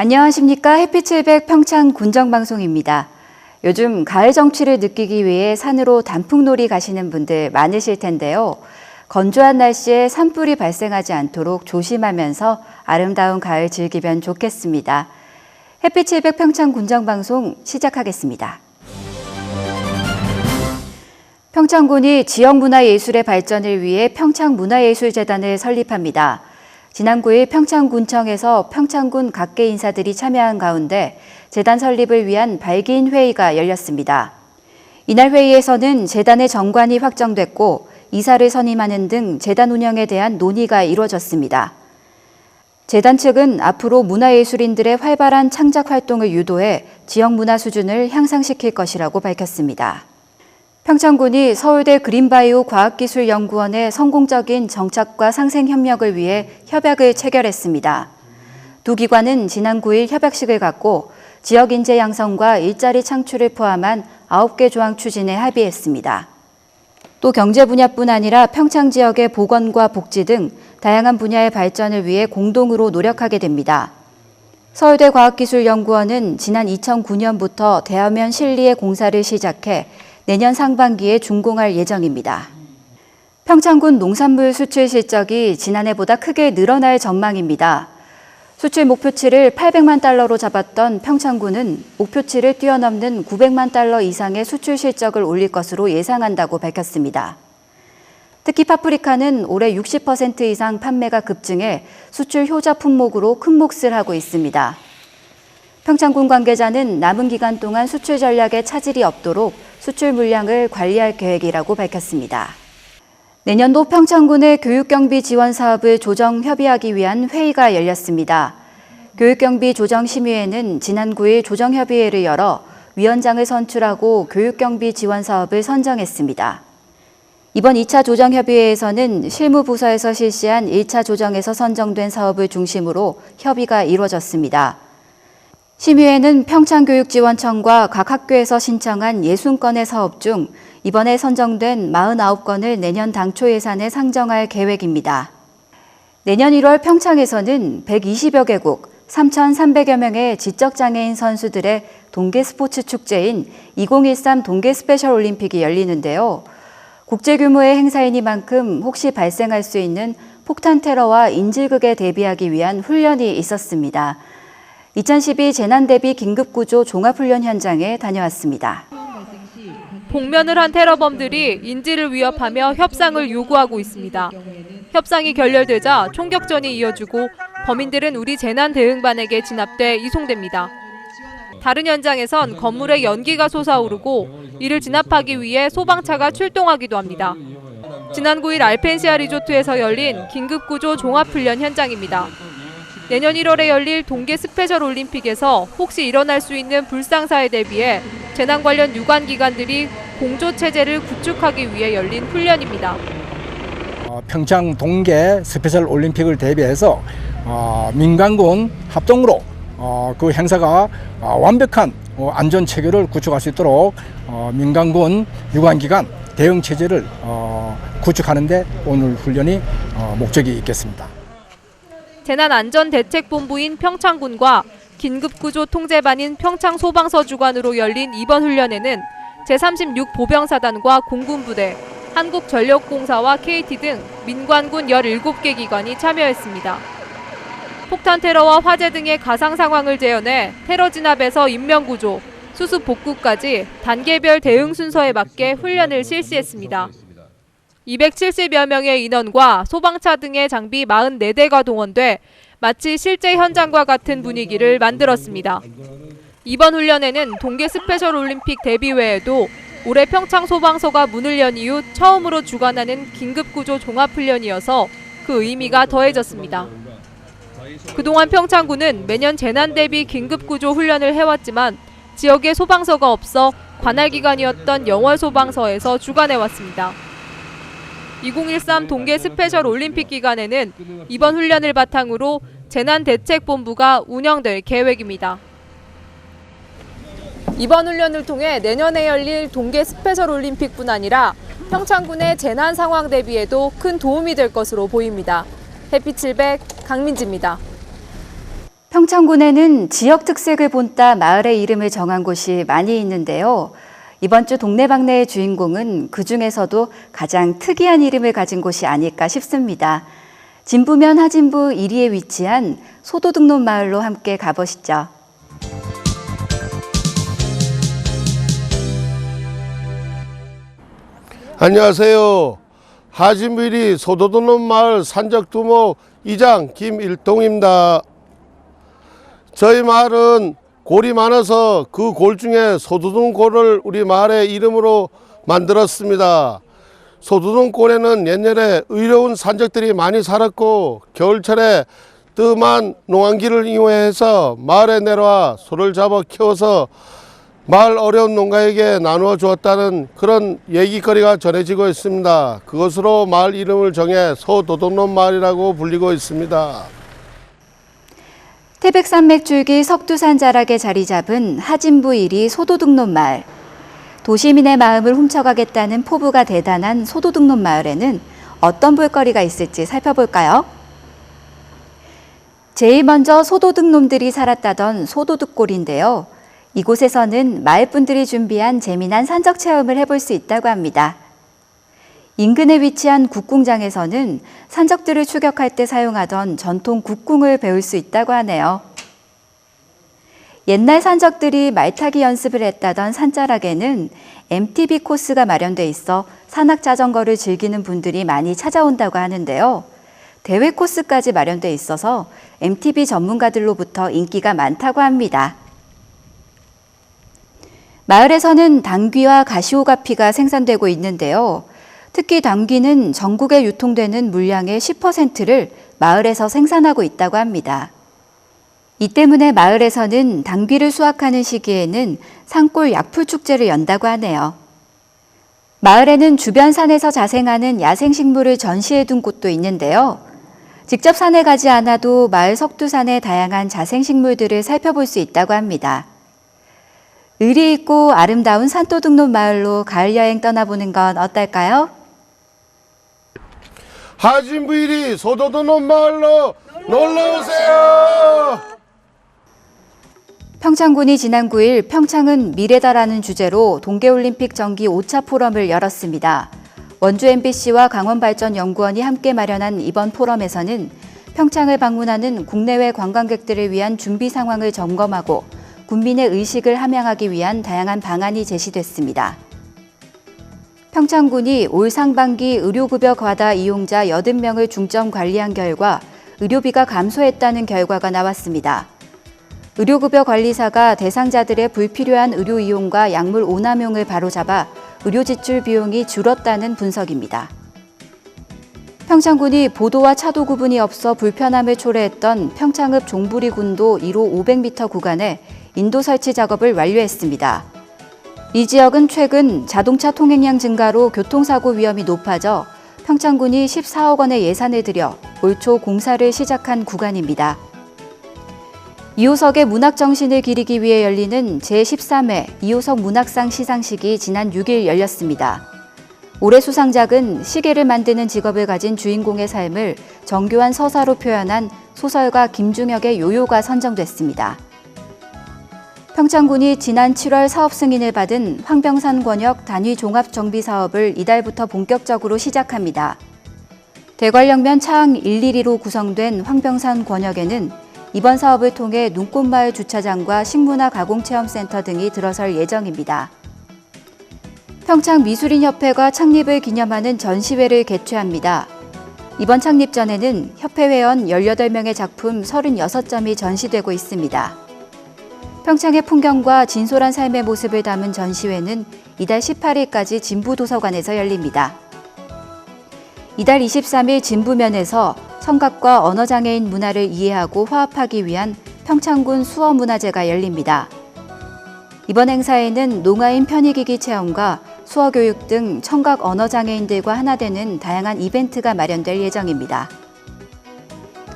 안녕하십니까. 햇빛700 평창 군정방송입니다. 요즘 가을 정취를 느끼기 위해 산으로 단풍놀이 가시는 분들 많으실 텐데요. 건조한 날씨에 산불이 발생하지 않도록 조심하면서 아름다운 가을 즐기면 좋겠습니다. 햇빛700 평창 군정방송 시작하겠습니다. 평창군이 지역문화예술의 발전을 위해 평창문화예술재단을 설립합니다. 지난 9일 평창군청에서 평창군 각계 인사들이 참여한 가운데 재단 설립을 위한 발기인 회의가 열렸습니다. 이날 회의에서는 재단의 정관이 확정됐고 이사를 선임하는 등 재단 운영에 대한 논의가 이루어졌습니다. 재단 측은 앞으로 문화예술인들의 활발한 창작 활동을 유도해 지역 문화 수준을 향상시킬 것이라고 밝혔습니다. 평창군이 서울대 그린바이오 과학기술연구원의 성공적인 정착과 상생 협력을 위해 협약을 체결했습니다. 두 기관은 지난 9일 협약식을 갖고 지역 인재 양성과 일자리 창출을 포함한 9개 조항 추진에 합의했습니다. 또 경제 분야뿐 아니라 평창 지역의 보건과 복지 등 다양한 분야의 발전을 위해 공동으로 노력하게 됩니다. 서울대 과학기술연구원은 지난 2009년부터 대화면 실리의 공사를 시작해 내년 상반기에 준공할 예정입니다. 평창군 농산물 수출 실적이 지난해보다 크게 늘어날 전망입니다. 수출 목표치를 800만 달러로 잡았던 평창군은 목표치를 뛰어넘는 900만 달러 이상의 수출 실적을 올릴 것으로 예상한다고 밝혔습니다. 특히 파프리카는 올해 60% 이상 판매가 급증해 수출 효자 품목으로 큰 몫을 하고 있습니다. 평창군 관계자는 남은 기간 동안 수출 전략에 차질이 없도록 수출 물량을 관리할 계획이라고 밝혔습니다. 내년도 평창군의 교육경비 지원 사업을 조정 협의하기 위한 회의가 열렸습니다. 교육경비 조정심의회는 지난 9일 조정협의회를 열어 위원장을 선출하고 교육경비 지원 사업을 선정했습니다. 이번 2차 조정협의회에서는 실무부서에서 실시한 1차 조정에서 선정된 사업을 중심으로 협의가 이루어졌습니다. 심의회는 평창교육지원청과 각 학교에서 신청한 60건의 사업 중 이번에 선정된 49건을 내년 당초 예산에 상정할 계획입니다. 내년 1월 평창에서는 120여 개국 3,300여 명의 지적장애인 선수들의 동계 스포츠 축제인 2013 동계 스페셜 올림픽이 열리는데요. 국제 규모의 행사이니만큼 혹시 발생할 수 있는 폭탄 테러와 인질극에 대비하기 위한 훈련이 있었습니다. 2012 재난대비 긴급구조 종합훈련 현장에 다녀왔습니다. 복면을 한 테러범들이 인질을 위협하며 협상을 요구하고 있습니다. 협상이 결렬되자 총격전이 이어지고 범인들은 우리 재난대응반에게 진압돼 이송됩니다. 다른 현장에선 건물에 연기가 솟아오르고 이를 진압하기 위해 소방차가 출동하기도 합니다. 지난 9일 알펜시아 리조트에서 열린 긴급구조 종합훈련 현장입니다. 내년 1월에 열릴 동계 스페셜 올림픽에서 혹시 일어날 수 있는 불상사에 대비해 재난 관련 유관 기관들이 공조 체제를 구축하기 위해 열린 훈련입니다. 평창 동계 스페셜 올림픽을 대비해서 민간군 합동으로 그 행사가 완벽한 안전 체계를 구축할 수 있도록 민간군 유관기관 대응 체제를 구축하는 데 오늘 훈련이 목적이 있겠습니다. 재난안전대책본부인 평창군과 긴급구조통제반인 평창소방서 주관으로 열린 이번 훈련에는 제36 보병사단과 공군부대, 한국전력공사와 KT 등 민관군 17개 기관이 참여했습니다. 폭탄 테러와 화재 등의 가상 상황을 재현해 테러 진압에서 인명구조, 수습 복구까지 단계별 대응 순서에 맞게 훈련을 실시했습니다. 270여 명의 인원과 소방차 등의 장비 44대가 동원돼 마치 실제 현장과 같은 분위기를 만들었습니다. 이번 훈련에는 동계 스페셜 올림픽 대비 외에도 올해 평창 소방서가 문을 연 이후 처음으로 주관하는 긴급구조 종합훈련이어서 그 의미가 더해졌습니다. 그동안 평창군은 매년 재난 대비 긴급구조 훈련을 해왔지만 지역에 소방서가 없어 관할기관이었던 영월소방서에서 주관해왔습니다. 2013 동계 스페셜 올림픽 기간에는 이번 훈련을 바탕으로 재난대책본부가 운영될 계획입니다. 이번 훈련을 통해 내년에 열릴 동계 스페셜 올림픽뿐 아니라 평창군의 재난 상황 대비에도 큰 도움이 될 것으로 보입니다. 햇빛700 강민지입니다. 평창군에는 지역 특색을 본따 마을의 이름을 정한 곳이 많이 있는데요. 이번 주 동네방네의 주인공은 그중에서도 가장 특이한 이름을 가진 곳이 아닐까 싶습니다. 진부면 하진부 1리에 위치한 소도둑놈 마을로 함께 가보시죠. 안녕하세요. 하진부 1리 소도둑놈 마을 산적두목 이장 김일동입니다. 저희 마을은 골이 많아서 그 골 중에 소도둑골을 우리 마을의 이름으로 만들었습니다. 소도둑골에는 옛날에 의로운 산적들이 많이 살았고 겨울철에 뜸한 농한기를 이용해서 마을에 내려와 소를 잡아 키워서 마을 어려운 농가에게 나누어 주었다는 그런 얘기거리가 전해지고 있습니다. 그것으로 마을 이름을 정해 소도둑놈 마을이라고 불리고 있습니다. 태백산맥줄기 석두산 자락에 자리 잡은 하진부 1리 소도둑놈 마을. 도시민의 마음을 훔쳐가겠다는 포부가 대단한 소도둑놈 마을에는 어떤 볼거리가 있을지 살펴볼까요? 제일 먼저 소도둑놈들이 살았다던 소도둑골인데요. 이곳에서는 마을분들이 준비한 재미난 산적 체험을 해볼 수 있다고 합니다. 인근에 위치한 국궁장에서는 산적들을 추격할 때 사용하던 전통 국궁을 배울 수 있다고 하네요. 옛날 산적들이 말타기 연습을 했다던 산자락에는 MTB 코스가 마련돼 있어 산악자전거를 즐기는 분들이 많이 찾아온다고 하는데요. 대회 코스까지 마련돼 있어서 MTB 전문가들로부터 인기가 많다고 합니다. 마을에서는 당귀와 가시오가피가 생산되고 있는데요. 특히 당귀는 전국에 유통되는 물량의 10%를 마을에서 생산하고 있다고 합니다. 이 때문에 마을에서는 당귀를 수확하는 시기에는 산골 약풀축제를 연다고 하네요. 마을에는 주변 산에서 자생하는 야생식물을 전시해 둔 곳도 있는데요. 직접 산에 가지 않아도 마을 석두산의 다양한 자생식물들을 살펴볼 수 있다고 합니다. 의리 있고 아름다운 산도둑놈 마을로 가을 여행 떠나보는 건 어떨까요? 하진부 1리 소도둑놈 마을로 놀러오세요. 평창군이 지난 9일 평창은 미래다라는 주제로 동계올림픽 정기 5차 포럼을 열었습니다. 원주 MBC와 강원발전연구원이 함께 마련한 이번 포럼에서는 평창을 방문하는 국내외 관광객들을 위한 준비 상황을 점검하고 국민의 의식을 함양하기 위한 다양한 방안이 제시됐습니다. 평창군이 올 상반기 의료급여 과다 이용자 80명을 중점 관리한 결과 의료비가 감소했다는 결과가 나왔습니다. 의료급여 관리사가 대상자들의 불필요한 의료 이용과 약물 오남용을 바로잡아 의료 지출 비용이 줄었다는 분석입니다. 평창군이 보도와 차도 구분이 없어 불편함을 초래했던 평창읍 종부리 군도 1호 500m 구간에 인도 설치 작업을 완료했습니다. 이 지역은 최근 자동차 통행량 증가로 교통사고 위험이 높아져 평창군이 14억 원의 예산을 들여 올 초 공사를 시작한 구간입니다. 2호석의 문학정신을 기리기 위해 열리는 제13회 2호석 문학상 시상식이 지난 6일 열렸습니다. 올해 수상작은 시계를 만드는 직업을 가진 주인공의 삶을 정교한 서사로 표현한 소설가 김중혁의 요요가 선정됐습니다. 평창군이 지난 7월 사업 승인을 받은 황병산 권역 단위 종합 정비 사업을 이달부터 본격적으로 시작합니다. 대관령면 차항 112로 구성된 황병산 권역에는 이번 사업을 통해 눈꽃마을 주차장과 식문화 가공체험센터 등이 들어설 예정입니다. 평창미술인협회가 창립을 기념하는 전시회를 개최합니다. 이번 창립 전에는 협회 회원 18명의 작품 36점이 전시되고 있습니다. 평창의 풍경과 진솔한 삶의 모습을 담은 전시회는 이달 18일까지 진부도서관에서 열립니다. 이달 23일 진부면에서 청각과 언어장애인 문화를 이해하고 화합하기 위한 평창군 수어문화제가 열립니다. 이번 행사에는 농아인 편의기기 체험과 수어교육 등 청각 언어장애인들과 하나 되는 다양한 이벤트가 마련될 예정입니다.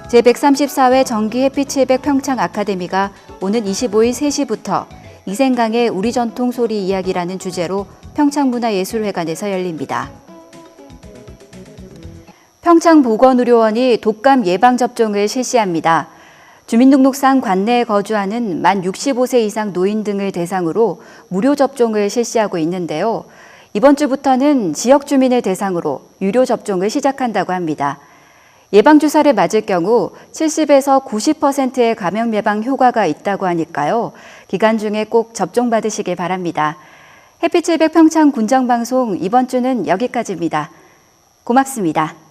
제134회 정기 해피700 평창 아카데미가 오는 25일 3시부터 이생강의 우리 전통 소리 이야기라는 주제로 평창문화예술회관에서 열립니다. 평창보건의료원이 독감 예방접종을 실시합니다. 주민등록상 관내에 거주하는 만 65세 이상 노인 등을 대상으로 무료 접종을 실시하고 있는데요. 이번 주부터는 지역 주민을 대상으로 유료 접종을 시작한다고 합니다. 예방주사를 맞을 경우 70에서 90%의 감염 예방 효과가 있다고 하니까요. 기간 중에 꼭 접종받으시길 바랍니다. 햇빛 700 평창 군정방송 이번 주는 여기까지입니다. 고맙습니다.